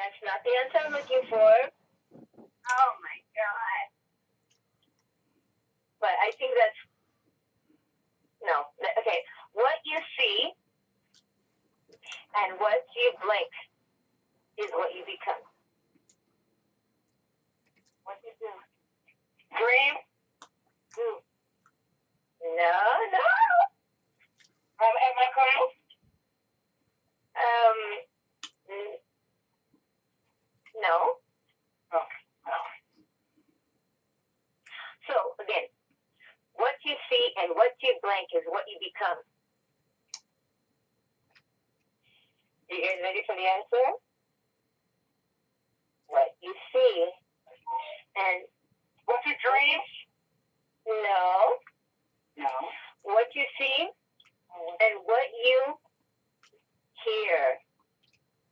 That's not the answer I'm looking for. Oh my god. But I think that's no. Okay. What you see and what you blink is what you become. What you do? Dream? Do. No, no. Am I correct? No. Oh. So again, what you see and what you blank is what you become. You guys ready for the answer? What you see and what you dream? No. No. What you see and what you hear.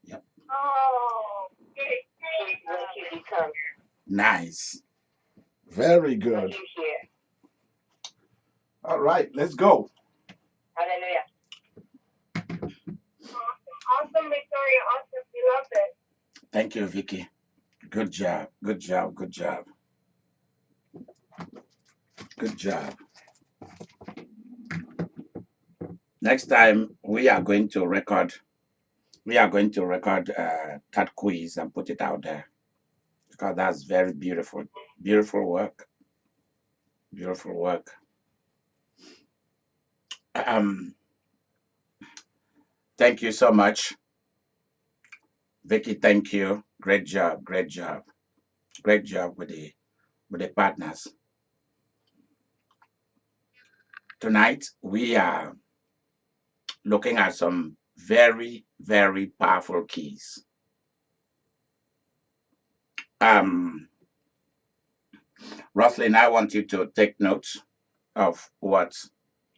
Yep. Oh, is what you become. Nice. Very good. What you hear. All right, let's go. Hallelujah. Awesome, Victoria. Awesome. We love it. Thank you, Vicky. Good job. Good job. Good job. Good job. Next time we are going to record. We are going to record that quiz and put it out there because that's very beautiful. Beautiful work. Beautiful work. Um, thank you so much, Vicky. Thank you. Great job. Great job. Great job with the partners. Tonight we are looking at some very, very powerful keys. Roslyn, I want you to take notes of what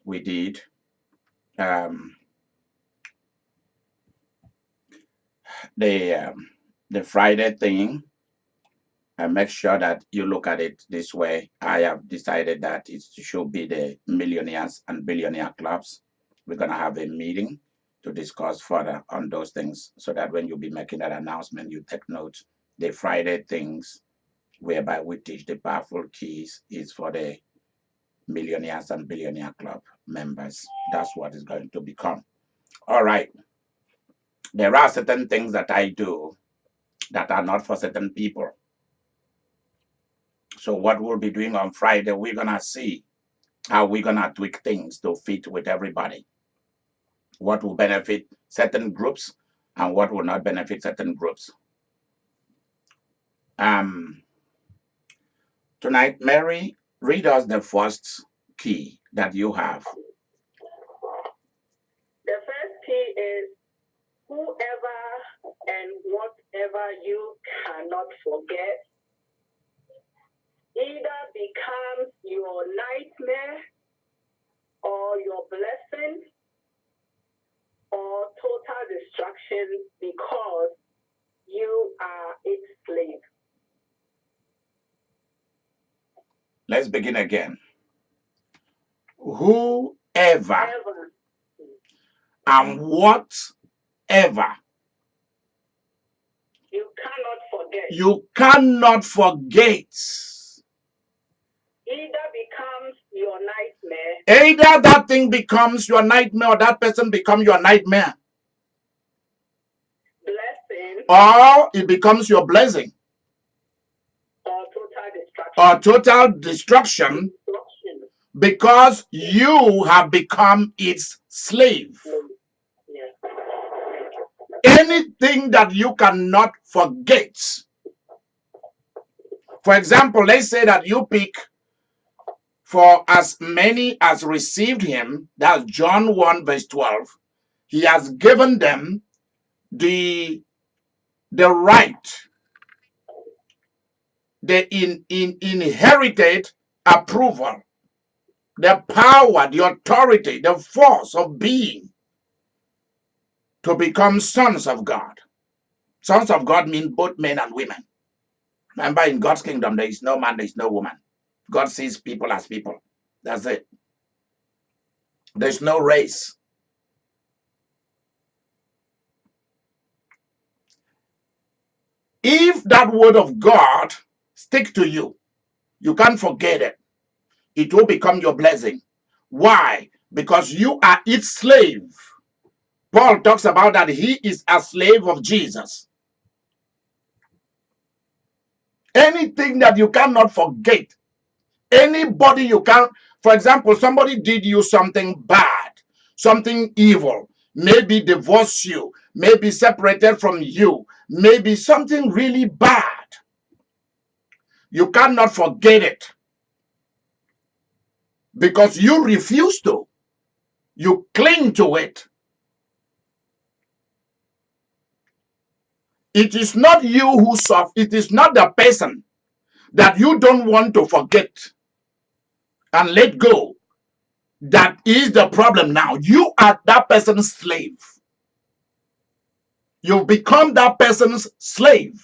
we did. Um, the the Friday thing, and make sure that you look at it this way. I have decided that it should be the Millionaires and Billionaire Clubs. We're gonna have a meeting to discuss further on those things, so that when you be making that announcement, you take notes. The Friday things, whereby we teach the powerful keys, is for the Millionaires and Billionaire Club members. That's what it's going to become. All right. There are certain things that I do that are not for certain people. So what we'll be doing on Friday, we're gonna see how we're gonna tweak things to fit with everybody. What will benefit certain groups and what will not benefit certain groups. Um, Tonight, Mary, read us the first key that you have. The first key is whoever and whatever you cannot forget either becomes your nightmare or your blessing or total destruction because you are its slave. Let's begin again. Whoever Ever. and whatever You cannot forget. you cannot forget. Either becomes your nightmare Either that thing becomes your nightmare or that person becomes your nightmare, blessing or it becomes your blessing or total destruction. or total destruction because you have become its slave. Yeah. Anything that you cannot forget. For example, let's say that you pick for as many as received him, that's John 1 verse 12, he has given them the right, the inherited approval, the power, the authority, the force of being to become sons of God. Sons of God mean both men and women. Remember, in God's kingdom, there is no man, there is no woman. God sees people as people. That's it. There's no race. if that word of God stick to you, you can't forget it. It will become your blessing. Why? Because you are its slave. Paul talks about that he is a slave of Jesus. Anything that you cannot forget, anybody you can't, for example, somebody did you something bad, something evil, maybe divorced you, maybe separated from you, maybe something really bad. You cannot forget it because you refuse to. You cling to it. It is not you who suffer. It is not the person that you don't want to forget and let go. That is the problem now. You are that person's slave. You've become that person's slave.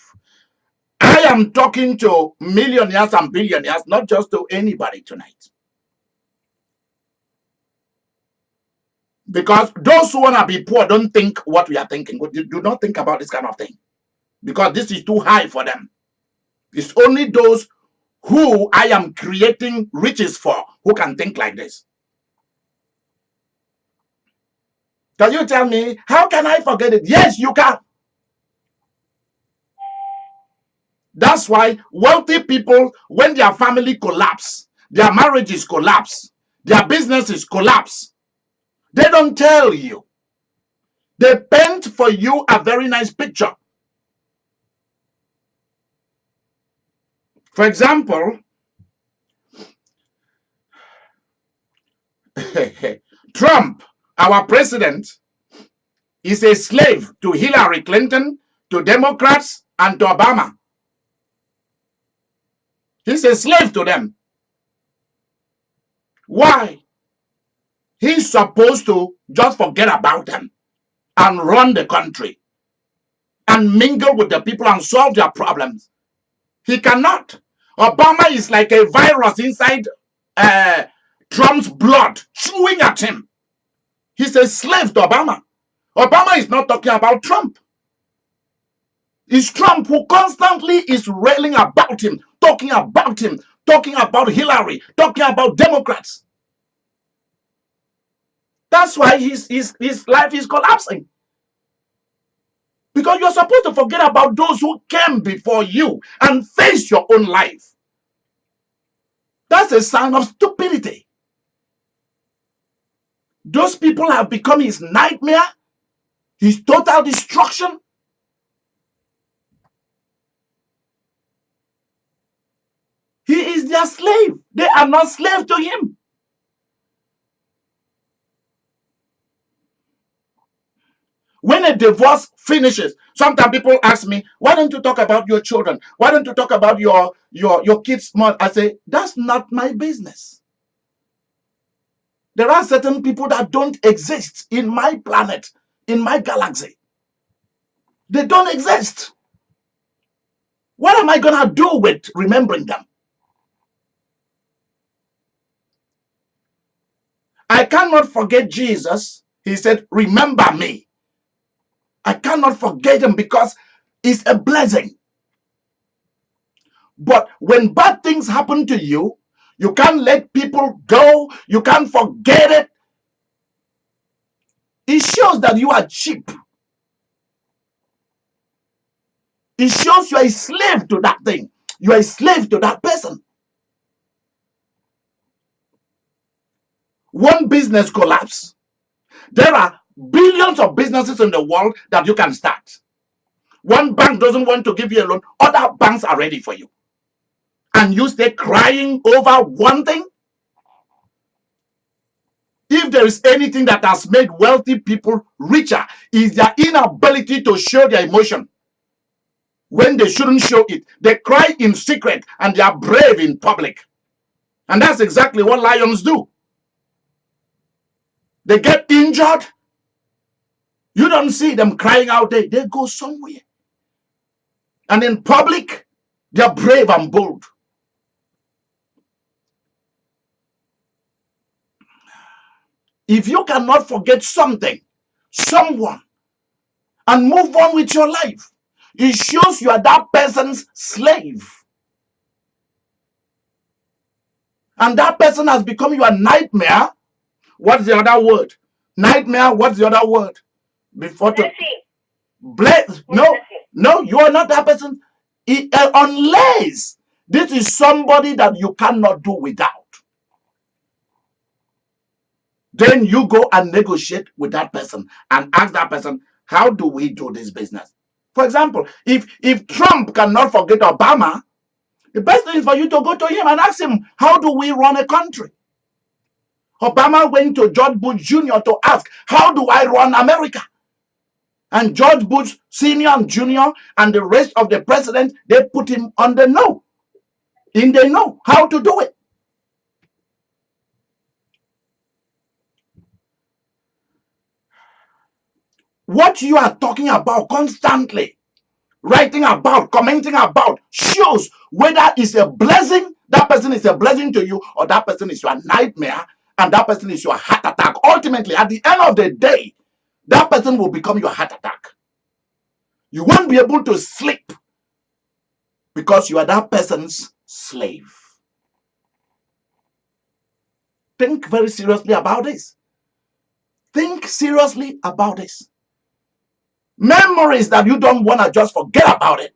I am talking to millionaires and billionaires, not just to anybody tonight. Because those who want to be poor don't think what we are thinking. Do not think about this kind of thing. Because this is too high for them. It's only those who I am creating riches for who can think like this. Can you tell me, how can I forget it? Yes, you can. That's why wealthy people, when their family collapse, their marriages collapse, their businesses collapse, they don't tell you. They paint for you a very nice picture. For example, Trump, our president, is a slave to Hillary Clinton, to Democrats, and to Obama. He's a slave to them. Why? He's supposed to just forget about them and run the country and mingle with the people and solve their problems. He cannot. Obama is like a virus inside Trump's blood, chewing at him. He's a slave to Obama. Obama is not talking about Trump. It's Trump who constantly is railing about him, talking about Hillary, talking about Democrats. That's why his life is collapsing. Because you're supposed to forget about those who came before you and face your own life. That's a sign of stupidity. Those people have become his nightmare, his total destruction. He is their slave. They are not slave to him. When a divorce finishes, sometimes people ask me, why don't you talk about your children? Why don't you talk about your kids' mother? I say, that's not my business. There are certain people that don't exist in my planet, in my galaxy. They don't exist. What am I going to do with remembering them? I cannot forget Jesus. He said, remember me. I cannot forget him because it's a blessing. But when bad things happen to you, you can't let people go. You can't forget it. It shows that you are cheap. It shows you are a slave to that thing. You are a slave to that person. One business collapse. There are billions of businesses in the world that you can start. One bank doesn't want to give you a loan. Other banks are ready for you. And you stay crying over one thing? If there is anything that has made wealthy people richer, is their inability to show their emotion when they shouldn't show it. They cry in secret and they are brave in public. And that's exactly what lions do. They get injured. You don't see them crying out there. They go somewhere. And in public, they're brave and bold. If you cannot forget something, someone, and move on with your life, It shows you are that person's slave. And that person has become your nightmare. What's the other word? Nightmare, what's the other word? Before to bless. No, you are not that person. Unless this is somebody that you cannot do without. Then you go and negotiate with that person and ask that person, how do we do this business? For example, if Trump cannot forget Obama, the best thing is for you to go to him and ask him, how do we run a country? Obama went to George Bush Jr. to ask, how do I run America? And George Bush Sr. and Jr. and the rest of the president, they put him on the know. In the know how to do it. What you are talking about constantly, writing about, commenting about, shows whether it's a blessing, that person is a blessing to you, or that person is your nightmare, and that person is your heart attack. Ultimately, at the end of the day, that person will become your heart attack. You won't be able to sleep because you are that person's slave. Think very seriously about this. Think seriously about this. Memories that you don't want to just forget about it.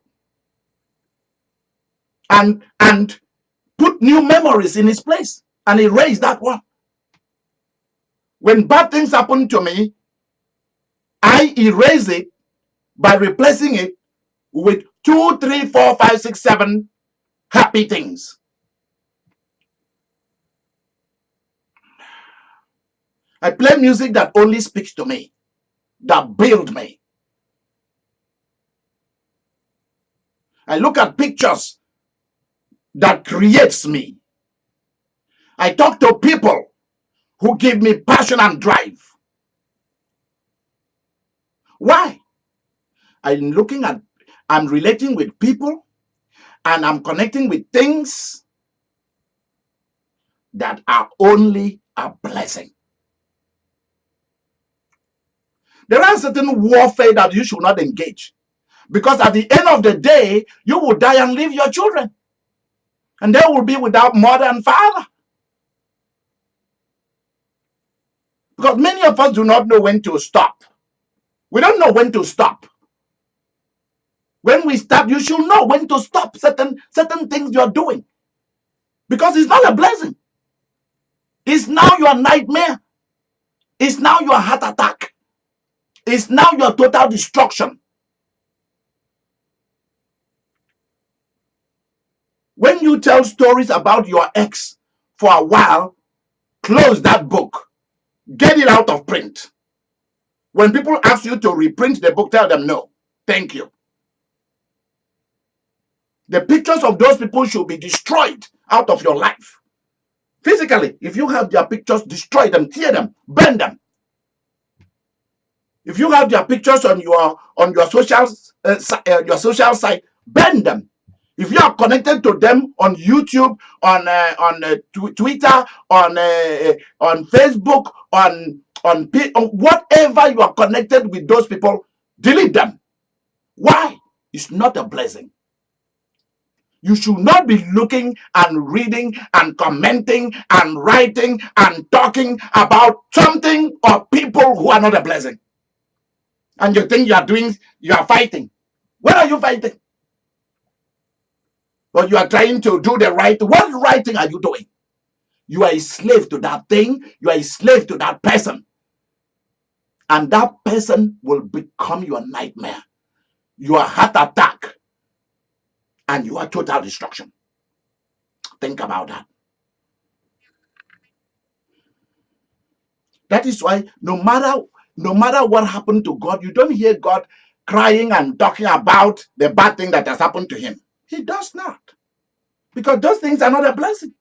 And put new memories in its place and erase that one. When bad things happen to me, I erase it by replacing it with 2, 3, 4, 5, 6, 7 happy things. I play music that only speaks to me, that builds me. I look at pictures that creates me. I talk to people who give me passion and drive. Why? I'm relating with people, and I'm connecting with things that are only a blessing. There are certain warfare that you should not engage, because at the end of the day, you will die and leave your children, and they will be without mother and father. Because many of us do not know when to stop. We don't know when to stop. When we start, you should know when to stop certain things you're doing, because it's not a blessing. It's now your nightmare. It's now your heart attack. It's now your total destruction. When you tell stories about your ex for a while, close that book. Get it out of print. When people ask you to reprint the book, tell them no. Thank you. The pictures of those people should be destroyed out of your life. Physically, if you have their pictures, destroy them, tear them, burn them. If you have their pictures on your social site, burn them. If you are connected to them on YouTube, on Twitter, on Facebook, on whatever you are connected with those people, delete them. Why? It's not a blessing. You should not be looking and reading and commenting and writing and talking about something or people who are not a blessing. And you think you are fighting. What are you fighting? But you are trying to do the right. What right thing are you doing? You are a slave to that thing. You are a slave to that person. And that person will become your nightmare, your heart attack, and your total destruction. Think about that. That is why no matter what happened to God, you don't hear God crying and talking about the bad thing that has happened to him. He does not. Because those things are not a blessing.